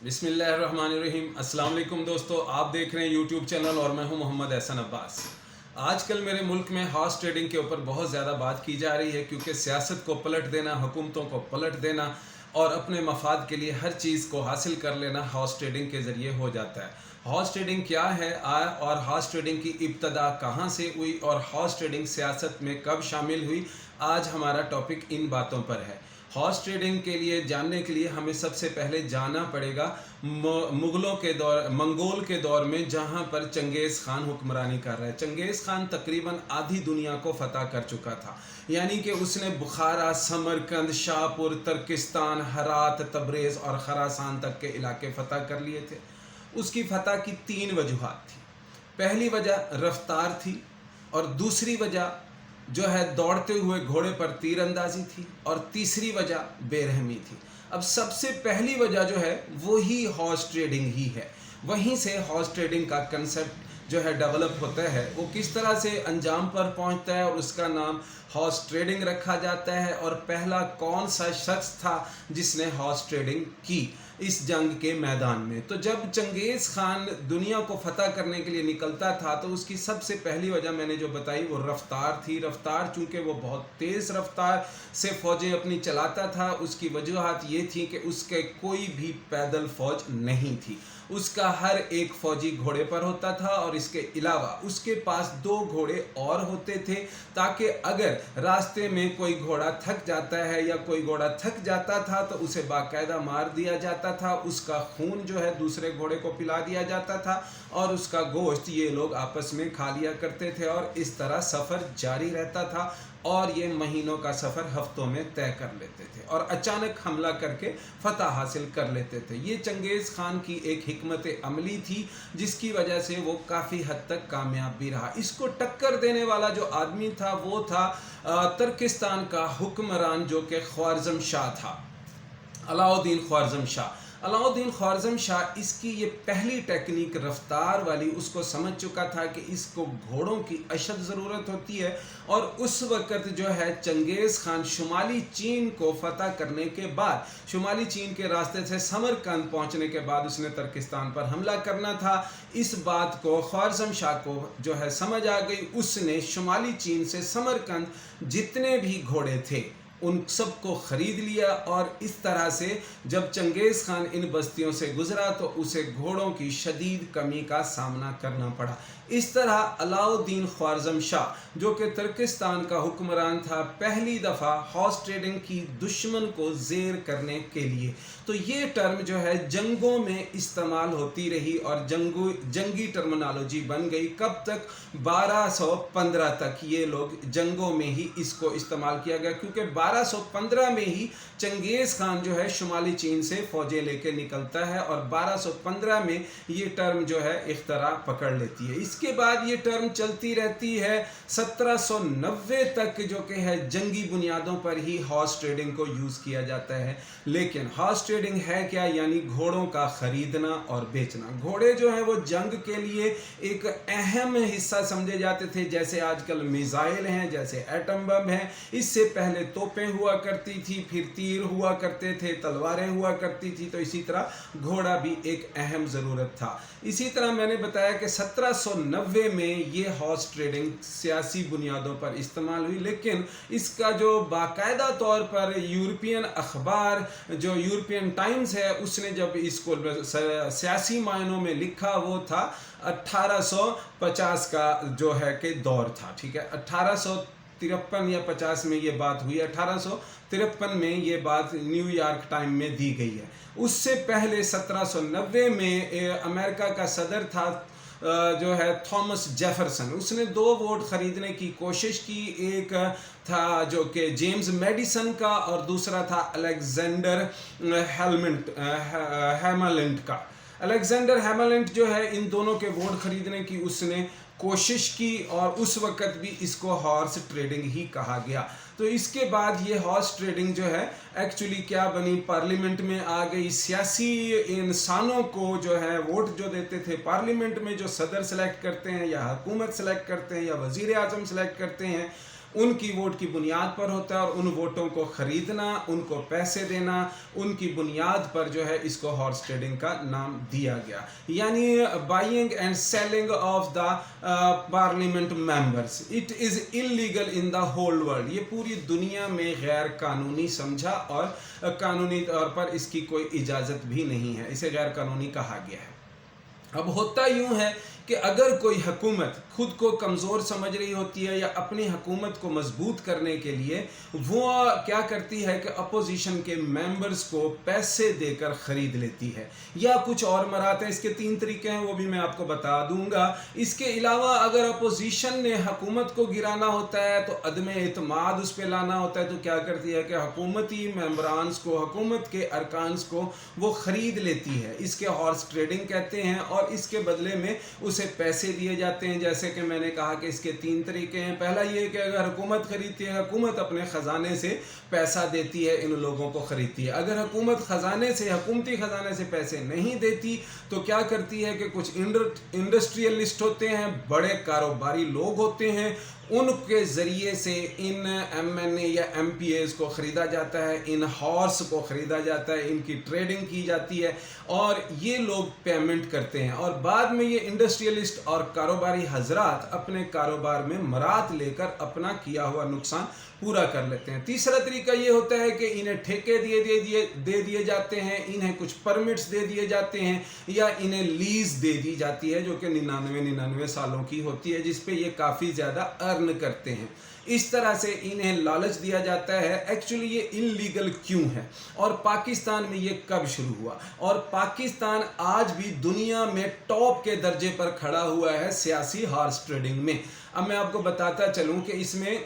بسم اللہ الرحمن الرحیم۔ السلام علیکم دوستو، آپ دیکھ رہے ہیں یوٹیوب چینل اور میں ہوں محمد احسن عباس۔ آج کل میرے ملک میں ہارس ٹریڈنگ کے اوپر بہت زیادہ بات کی جا رہی ہے، کیونکہ سیاست کو پلٹ دینا، حکومتوں کو پلٹ دینا اور اپنے مفاد کے لیے ہر چیز کو حاصل کر لینا ہارس ٹریڈنگ کے ذریعے ہو جاتا ہے۔ ہارس ٹریڈنگ کیا ہے اور ہارس ٹریڈنگ کی ابتدا کہاں سے ہوئی اور ہارس ٹریڈنگ سیاست میں کب شامل ہوئی، آج ہمارا ٹاپک ان باتوں پر ہے۔ ہارس ٹریڈنگ کے لیے جاننے کے لیے ہمیں سب سے پہلے جانا پڑے گا منگول کے دور میں، جہاں پر چنگیز خان حکمرانی کر رہا ہے۔ چنگیز خان تقریباً آدھی دنیا کو فتح کر چکا تھا، یعنی کہ اس نے بخارا، سمرقند، شاہپور، ترکستان، ہرات، تبریز اور خراسان تک کے علاقے فتح کر لیے تھے۔ اس کی فتح کی 3 وجوہات تھی۔ پہلی وجہ رفتار تھی، اور دوسری وجہ جو ہے دوڑتے ہوئے گھوڑے پر تیر اندازی تھی، اور تیسری وجہ بے رحمی تھی۔ اب سب سے پہلی وجہ جو ہے وہی ہارس ٹریڈنگ ہی ہے۔ وہیں سے ہارس ٹریڈنگ کا کنسپٹ جو ہے ڈیولپ ہوتا ہے، وہ کس طرح سے انجام پر پہنچتا ہے، اور اس کا نام ہارس ٹریڈنگ رکھا جاتا ہے۔ اور پہلا کون سا شخص تھا جس نے ہارس ٹریڈنگ کی اس جنگ کے میدان میں؟ تو جب چنگیز خان دنیا کو فتح کرنے کے لیے نکلتا تھا تو اس کی سب سے پہلی وجہ میں نے جو بتائی وہ رفتار تھی۔ رفتار چونکہ وہ بہت تیز رفتار سے فوجیں اپنی چلاتا تھا، اس کی وجوہات یہ تھی کہ اس کے کوئی بھی پیدل فوج نہیں تھی۔ اس کا ہر ایک فوجی گھوڑے پر ہوتا تھا، اور اس کے علاوہ اس کے پاس 2 گھوڑے اور ہوتے تھے، تاکہ اگر راستے میں کوئی گھوڑا تھک جاتا ہے یا کوئی گھوڑا تھک جاتا تھا تو اسے باقاعدہ مار دیا جاتا تھا، اس کا خون جو ہے دوسرے گھوڑے کو پلا دیا جاتا تھا، اور اس کا گوشت یہ لوگ آپس میں کھا لیا کرتے تھے، اور اس طرح سفر جاری رہتا تھا، اور یہ مہینوں کا سفر ہفتوں میں طے کر لیتے تھے، اور اچانک حملہ کر کے فتح حاصل کر لیتے تھے۔ یہ چنگیز خان کی ایک حکمت عملی تھی، جس کی وجہ سے وہ کافی حد تک کامیاب بھی رہا۔ اس کو ٹکر دینے والا جو آدمی تھا وہ تھا ترکستان کا حکمران، جو کہ خوارزم شاہ تھا، علاؤ الدین خوارزم شاہ۔ علاؤ الدین خوارزم شاہ اس کی یہ پہلی ٹیکنیک رفتار والی اس کو سمجھ چکا تھا کہ اس کو گھوڑوں کی اشد ضرورت ہوتی ہے، اور اس وقت جو ہے چنگیز خان شمالی چین کو فتح کرنے کے بعد، شمالی چین کے راستے سے سمرقند پہنچنے کے بعد اس نے ترکستان پر حملہ کرنا تھا۔ اس بات کو خوارزم شاہ کو جو ہے سمجھ آ گئی۔ اس نے شمالی چین سے سمرقند جتنے بھی گھوڑے تھے ان سب کو خرید لیا، اور اس طرح سے جب چنگیز خان ان بستیوں سے گزرا تو اسے گھوڑوں کی شدید کمی کا سامنا کرنا پڑا۔ اس طرح علاؤ الدین خوارزم شاہ، جو کہ ترکستان کا حکمران تھا، پہلی دفعہ ہارس ٹریڈنگ کی دشمن کو زیر کرنے کے لیے، تو یہ ٹرم جو ہے جنگوں میں استعمال ہوتی رہی، اور جنگی ٹرمنالوجی بن گئی۔ کب تک؟ 1215 تک یہ لوگ جنگوں میں ہی اس کو استعمال کیا گیا، کیونکہ 1215 میں ہی چنگیز خان جو ہے شمالی چین سے فوجیں لے کے نکلتا ہے، اور 1215 میں یہ ٹرم جو ہے اختراع پکڑ لیتی ہے۔ اس کے بعد یہ ٹرم چلتی رہتی ہے 1790 تک، جو کہ ہے جنگی بنیادوں پر ہی ہارس ٹریڈنگ کو یوز کیا جاتا ہے۔ لیکن ہارس ٹریڈنگ ہے کیا؟ یعنی گھوڑوں کا خریدنا اور بیچنا۔ گھوڑے جو ہیں وہ جنگ کے لیے ایک اہم حصہ سمجھے جاتے تھے، جیسے آج کل میزائل ہیں، جیسے ایٹم بم ہیں۔ اس سے پہلے توپیں ہوا کرتی تھی، پھر تیر ہوا کرتے تھے، تلواریں ہوا کرتی تھی، تو اسی طرح گھوڑا بھی ایک اہم ضرورت تھا۔ اسی طرح میں نے بتایا کہ 1790 میں یہ ہارس ٹریڈنگ سیاسی بنیادوں پر استعمال ہوئی، لیکن اس کا جو باقاعدہ طور پر یورپین اخبار جو یورپین ٹائمز ہے، اس نے جب اس کو سیاسی معنوں میں لکھا، وہ تھا 1850 کا جو ہے کہ دور تھا، ٹھیک ہے۔ 1853 یا 50 میں یہ بات ہوئی، 1853 میں یہ بات نیو یارک ٹائم میں دی گئی ہے۔ اس سے پہلے 1790 میں امریکہ کا صدر تھا جو ہے تھامس جیفرسن۔ اس نے 2 ووٹ خریدنے کی کوشش کی، ایک تھا جو کہ جیمز میڈیسن کا، اور دوسرا تھا الیگزینڈر ہیملنٹ کا۔ الیگزینڈر ہیملنٹ جو ہے ان دونوں کے ووٹ خریدنے کی اس نے کوشش کی، اور اس وقت بھی اس کو ہارس ٹریڈنگ ہی کہا گیا۔ تو اس کے بعد یہ ہارس ٹریڈنگ جو ہے ایکچولی کیا بنی، پارلیمنٹ میں آ گئی۔ سیاسی انسانوں کو جو ہے ووٹ جو دیتے تھے، پارلیمنٹ میں جو صدر سلیکٹ کرتے ہیں یا حکومت سلیکٹ کرتے ہیں یا وزیر اعظم سلیکٹ کرتے ہیں، उनकी वोट की बुनियाद पर होता है और उन वोटों को ख़रीदना, उनको पैसे देना, उनकी बुनियाद पर जो है इसको हॉर्स ट्रेडिंग का नाम दिया गया। यानी buying and selling of the parliament members, it is illegal in the whole world. ये पूरी दुनिया में गैर कानूनी समझा और कानूनी तौर पर इसकी कोई इजाज़त भी नहीं है, इसे गैर कानूनी कहा गया है। अब होता यूं है कि अगर कोई हुकूमत खुद को कमज़ोर समझ रही होती है या अपनी हुकूमत को मजबूत करने के लिए वो क्या करती है कि अपोजिशन के मेंबर्स को पैसे देकर ख़रीद लेती है, या कुछ और मराते हैं। इसके 3 तरीके हैं, वो भी मैं आपको बता दूंगा। इसके अलावा अगर अपोजिशन ने हुकूमत को गिराना होता है तो अदम एतमाद उस पर लाना होता है, तो क्या करती है कि हुकूमती मेंबरान्स को, हुकूमत के अरकान्स को वो ख़रीद लेती है। इसके हॉर्स ट्रेडिंग कहते हैं और इसके बदले में उसे पैसे दिए जाते हैं। जैसे कि मैंने कहा कि इसके 3 तरीके हैं। पहला ये कि अगर हुकूमत खरीदती है, हुकूमत अपने ख़जाने से पैसा देती है, इन लोगों को ख़रीदती है। अगर हुकूमत ख़जाने से, हुकूमती ख़जाने से पैसे नहीं देती तो क्या करती है कि कुछ इंडस्ट्रियलिस्ट होते हैं, बड़े कारोबारी लोग होते हैं, उनके ज़रिए से इन MNA या MPAs को ख़रीदा जाता है, इन हॉर्स को ख़रीदा जाता है, इनकी ट्रेडिंग की जाती है और ये लोग पेमेंट करते हैं और बाद में ये इंडस्ट्रियलिस्ट और कारोबारी हजरात अपने कारोबार में मरात लेकर अपना किया हुआ नुकसान पूरा कर लेते हैं। तीसरा तरीका ये होता है कि इन्हें ठेके दे दिए जाते हैं, इन्हें कुछ परमिट्स दे दिए जाते हैं या इन्हें लीज़ दे दी जाती है जो कि 99 सालों की होती है, जिस पे ये काफ़ी ज़्यादा अर्न करते हैं। इस तरह से इन्हें लालच दिया जाता है। एक्चुअली ये इलीगल क्यों है और पाकिस्तान में ये कब शुरू हुआ, और पाकिस्तान आज भी दुनिया में टॉप के दर्जे पर खड़ा हुआ है सियासी हॉर्स ट्रेडिंग में। अब मैं आपको बताता चलूँ कि इसमें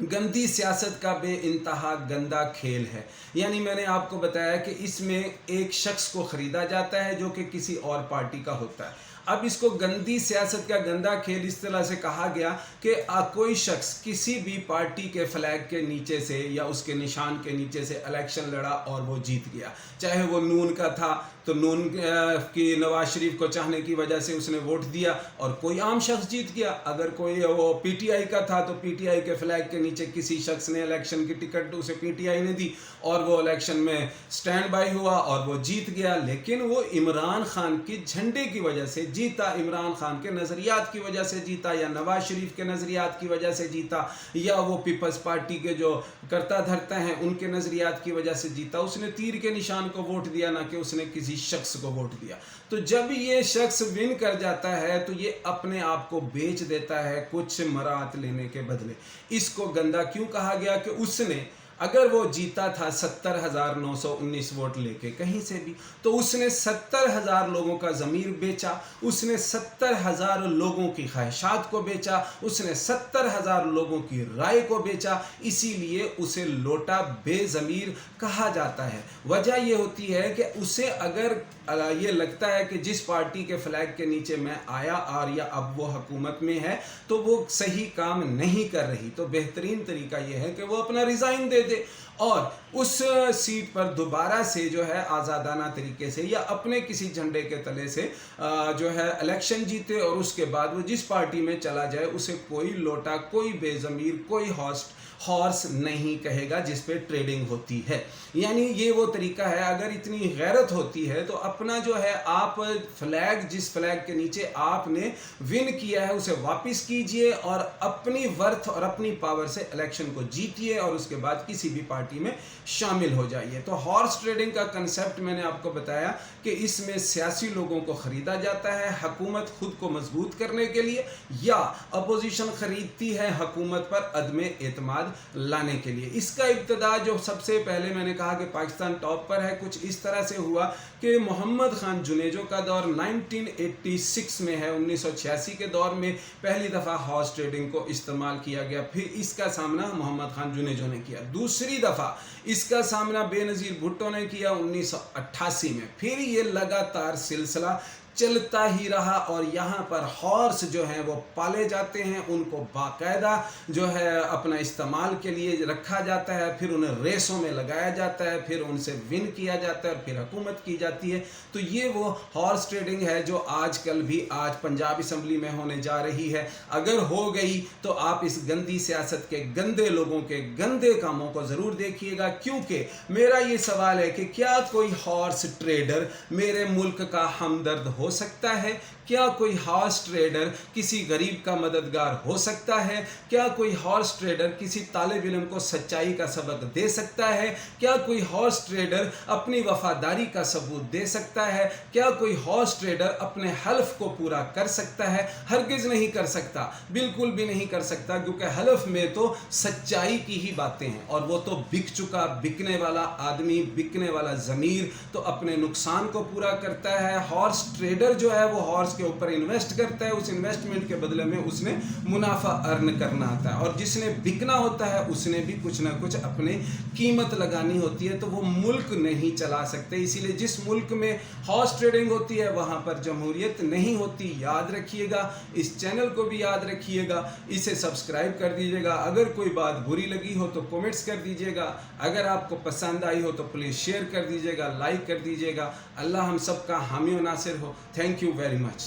गंदी सियासत का बेइंतहा गंदा खेल है। यानी मैंने आपको बताया कि इसमें एक शख्स को ख़रीदा जाता है जो कि किसी और पार्टी का होता है। अब इसको गंदी सियासत का गंदा खेल इस तरह से कहा गया कि कोई शख्स किसी भी पार्टी के फ्लैग के नीचे से या उसके निशान के नीचे से इलेक्शन लड़ा और वो जीत गया, चाहे वो नून का था तो नून की नवाज शरीफ को चाहने की वजह से उसने वोट दिया और कोई आम शख्स जीत गया। अगर कोई वो PTI का था तो PTI के फ्लैग के नीचे किसी शख्स ने इलेक्शन की टिकट उसे PTI ने दी और वो इलेक्शन में स्टैंड बाई हुआ और वो जीत गया। लेकिन वो इमरान खान की झंडे की वजह से जीता, इमरान खान के नज़रियात की वजह से जीता, या नवाज शरीफ के नज़रियात की वजह से जीता, या वो पीपल्स पार्टी के जो करता धरता हैं उनके नज़रियात की वजह से जीता। उसने तीर के निशान को वोट दिया, ना कि उसने किसी शख्स को वोट दिया। तो जब ये शख्स विन कर जाता है तो ये अपने आप को बेच देता है कुछ मरात लेने के बदले। इसको गंदा क्यों कहा गया कि उसने, अगर वो जीता था 70,919 वोट लेके कहीं से भी, तो उसने 70,000 लोगों का ज़मीर बेचा, उसने 70,000 लोगों की ख्वाहिशात को बेचा, उसने 70,000 लोगों की राय को बेचा। इसीलिए उसे लोटा बेज़मीर कहा जाता है। वजह ये होती है कि उसे अगर ये लगता है कि जिस पार्टी के फ्लैग के नीचे मैं आया और या अब वो हुकूमत में है तो वो सही काम नहीं कर रही, तो बेहतरीन तरीका ये है कि वो अपना रिज़ाइन दे दे और उस सीट पर दोबारा से जो है आज़ादाना तरीके से या अपने किसी झंडे के तले से जो है इलेक्शन जीते और उसके बाद वो जिस पार्टी में चला जाए उसे कोई लोटा, कोई बेज़मीर, कोई हॉर्स नहीं कहेगा जिस पे ट्रेडिंग होती है। यानी ये वो तरीका है। अगर इतनी गैरत होती है तो अपना जो है आप फ्लैग, जिस फ्लैग के नीचे आपने विन किया है उसे वापस कीजिए और अपनी वर्थ और अपनी पावर से इलेक्शन को जीतिए और उसके बाद किसी भी पार्टी में शामिल हो जाइए। तो हॉर्स ट्रेडिंग का कंसेप्ट मैंने आपको बताया कि इसमें सियासी लोगों को ख़रीदा जाता है हुकूमत खुद को मजबूत करने के लिए, या अपोजिशन ख़रीदती है हुकूमत पर अदम एतमाद लाने के लिए। इसका इब्तिदा जो सबसे पहले मैंने कहा कि पाकिस्तान टॉप पर है, कुछ इस तरह से हुआ कि मोहम्मद खान जुनेजो का दौर 1986 में है। 1986 के दौर में पहली दफ़ा हॉर्स ट्रेडिंग को इस्तेमाल किया गया, फिर इसका सामना मोहम्मद खान जुनेजो ने किया। दूसरी दफ़ा इसका सामना बेनज़ीर भुट्टो ने किया 1988 में। फिर ये लगातार सिलसिला चलता ही रहा। और यहाँ पर हॉर्स जो हैं वो पाले जाते हैं, उनको बाकायदा जो है अपना इस्तेमाल के लिए रखा जाता है, फिर उन्हें रेसों में लगाया जाता है, फिर उनसे विन किया जाता है और फिर हुकूमत की जाती है। तो ये वो हॉर्स ट्रेडिंग है जो आजकल भी आज पंजाब असम्बली में होने जा रही है। अगर हो गई तो आप इस गंदी सियासत के गंदे लोगों के गंदे कामों को ज़रूर देखिएगा, क्योंकि मेरा ये सवाल है कि क्या कोई हॉर्स ट्रेडर मेरे मुल्क का हमदर्द हो सकता है? क्या कोई हॉर्स ट्रेडर किसी गरीब का मददगार हो सकता है? क्या कोई हॉर्स ट्रेडर किसी तालिब इल्म को सच्चाई का सबक दे सकता है? क्या कोई हॉर्स ट्रेडर अपनी वफादारी का सबूत दे सकता है? क्या कोई हॉर्स ट्रेडर अपने हल्फ को पूरा कर सकता है? हरगिज़ नहीं कर सकता, बिल्कुल भी नहीं कर सकता, क्योंकि हल्फ में तो सच्चाई की ही बातें हैं और वो तो बिक चुका, बिकने वाला आदमी, बिकने वाला ज़मीर तो अपने नुकसान को पूरा करता है। हॉर्स ट्रेडर जो है वो हॉर्स के ऊपर इन्वेस्ट करता है, उस इन्वेस्टमेंट के बदले में उसने मुनाफा अर्न करना होता है, और जिसने बिकना होता है उसने भी कुछ ना कुछ अपनी कीमत लगानी होती है। तो वो मुल्क नहीं चला सकते। इसीलिए जिस मुल्क में हॉर्स ट्रेडिंग होती है वहाँ पर जमहूरियत नहीं होती। याद रखिएगा, इस चैनल को भी याद रखिएगा, इसे सब्सक्राइब कर दीजिएगा। अगर कोई बात बुरी लगी हो तो कमेंट्स कर दीजिएगा, अगर आपको पसंद आई हो तो प्लीज़ शेयर कर दीजिएगा, लाइक कर दीजिएगा। अल्लाह हम सब का हामी व नासिर हो। Thank you very much.